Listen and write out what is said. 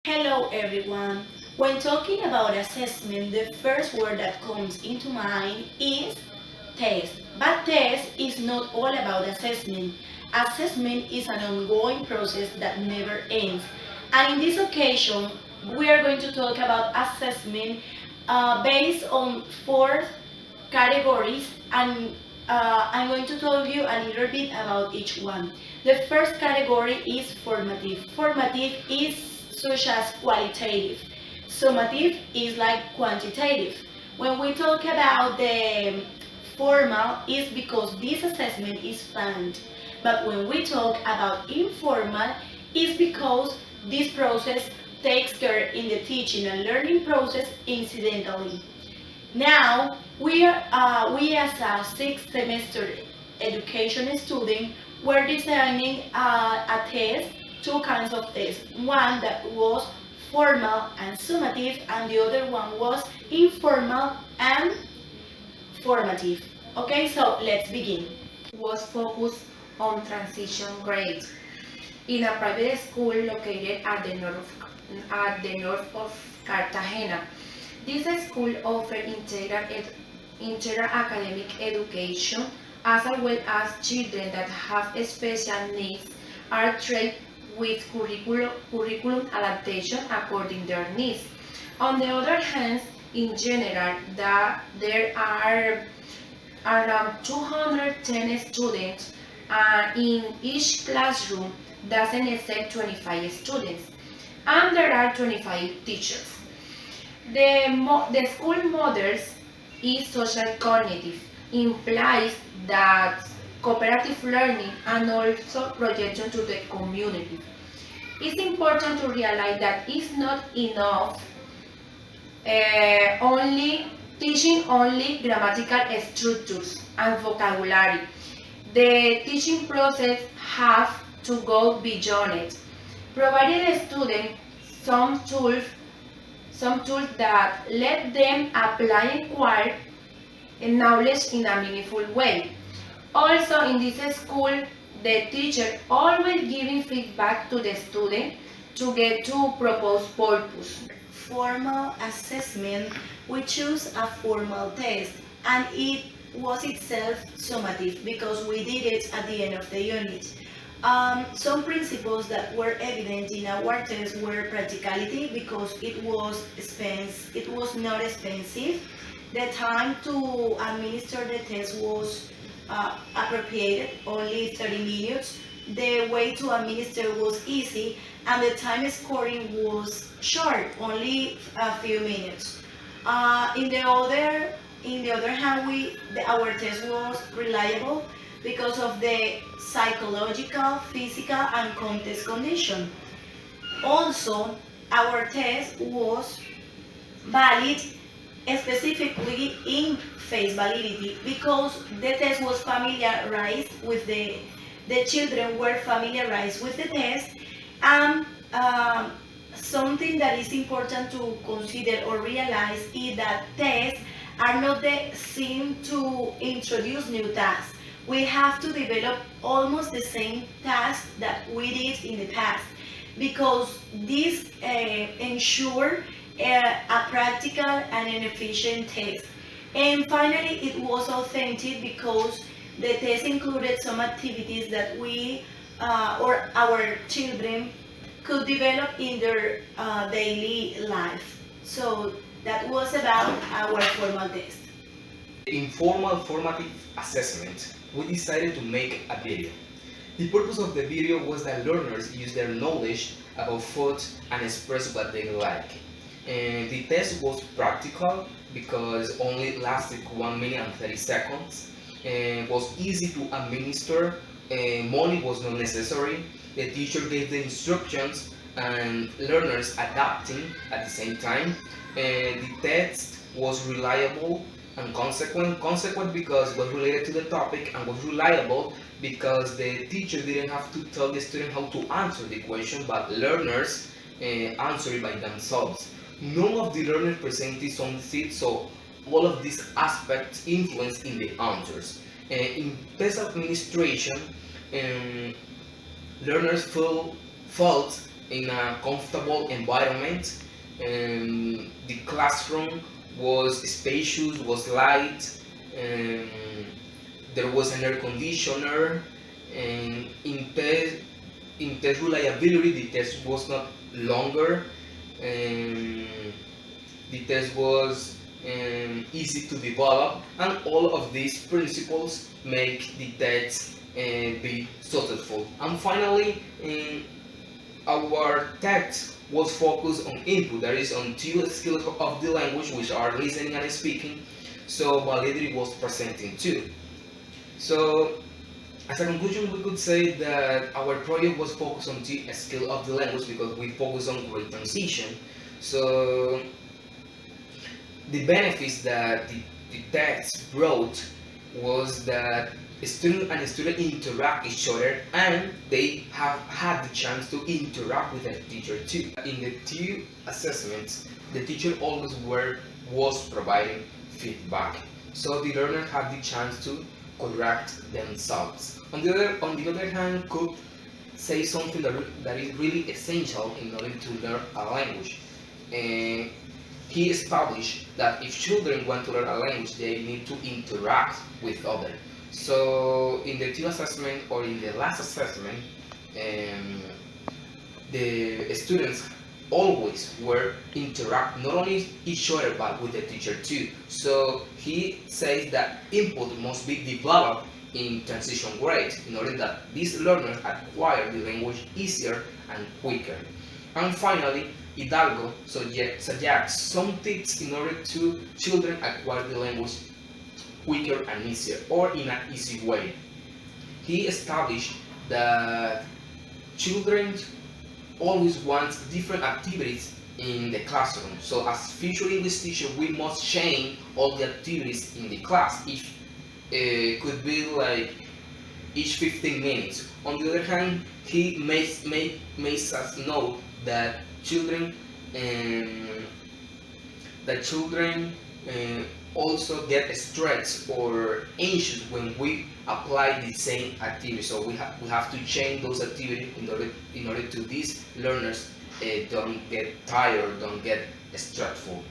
Hello everyone. When talking about assessment, the first word that comes into mind is test. But test is not all about assessment. Assessment is an ongoing process that never ends. And in this occasion, we are going to talk about assessment based on four categories, and I'm going to tell you a little bit about each one. The first category is formative. Formative is such as qualitative. Summative is like quantitative. When we talk about the formal, is because this assessment is planned. But when we talk about informal, is because this process takes care in the teaching and learning process incidentally. Now, we as a sixth semester education student were designing a test, two kinds of tests. One that was formal and summative, and the other one was informal and formative. Okay, so let's begin. Was focused on transition grades in a private school located at the north of Cartagena. This school offered integral academic education as well as children that have special needs are trained with curriculum adaptation according their needs. On the other hand, in general, there are around 210 students in each classroom doesn't exceed 25 students and there are 25 teachers. The school models is social cognitive implies that cooperative learning and also projection to the community. It's important to realize that it's not enough only teaching only grammatical structures and vocabulary. The teaching process has to go beyond it, providing the student some tools, some tools that let them apply and acquire knowledge in a meaningful way. Also, in this school, the teacher always giving feedback to the student to get to propose purpose. Formal assessment, we choose a formal test, and it was itself summative because we did it at the end of the unit. Some principles that were evident in our test were practicality because it was not expensive. The time to administer the test was appropriate, only 30 minutes. The way to administer was easy, and the time scoring was short, only a few minutes. In the other hand, our test was reliable because of the psychological, physical, and context condition. Also, our test was valid specifically in face validity because the test was familiarized with the children were familiarized with the test, and something that is important to consider or realize is that tests are not the same to introduce new tasks. We have to develop almost the same tasks that we did in the past because this ensure a practical and an efficient test. And finally, it was authentic because the test included some activities that we or our children could develop in their daily life. So that was about our formal test. Informal formative assessment, we decided to make a video. The purpose of the video was that learners use their knowledge about food and express what they like. And the test was practical because only lasted 1 minute and 30 seconds and was easy to administer. Money was not necessary. The teacher gave the instructions and learners adapting at the same time. And the test was reliable and consequent. Consequent because it was related to the topic, and was reliable because the teacher didn't have to tell the student how to answer the question, but learners answer it by themselves. None of the learners presented some seat, so all of these aspects influence in the answers. In test administration, um, learners felt in a comfortable environment. The classroom was spacious, was light. Um, there was an air conditioner, and in test reliability, the test was not longer. Um, the test was easy to develop, and all of these principles make the test be successful. And finally, our test was focused on input, that is, on two skills of the language, which are listening and speaking. So validity was presenting too. So as a conclusion, we could say that our project was focused on the skill of the language because we focus on great transition. So the benefits that the text brought was that a student and a student interact each other, and they have had the chance to interact with the teacher too. In the two assessments, the teacher always was providing feedback, so the learners had the chance to correct themselves. On the other hand, could say something that is really essential in order to learn a language. And he established that if children want to learn a language, they need to interact with others. So in the two assessment or in the last assessment, um, the students always were interact not only each other but with the teacher too. So he says that input must be developed in transition grade in order that these learners acquire the language easier and quicker. And finally, Hidalgo suggests some tips in order to children acquire the language quicker and easier, or in an easy way. He established that children always want different activities in the classroom. So as future English teacher, we must change all the activities in the class. If it could be like each 15 minutes. On the other hand, he makes us know that children also get stressed or anxious when we apply the same activity. So we have to change those activities in order to these learners don't get tired, don't get stressful.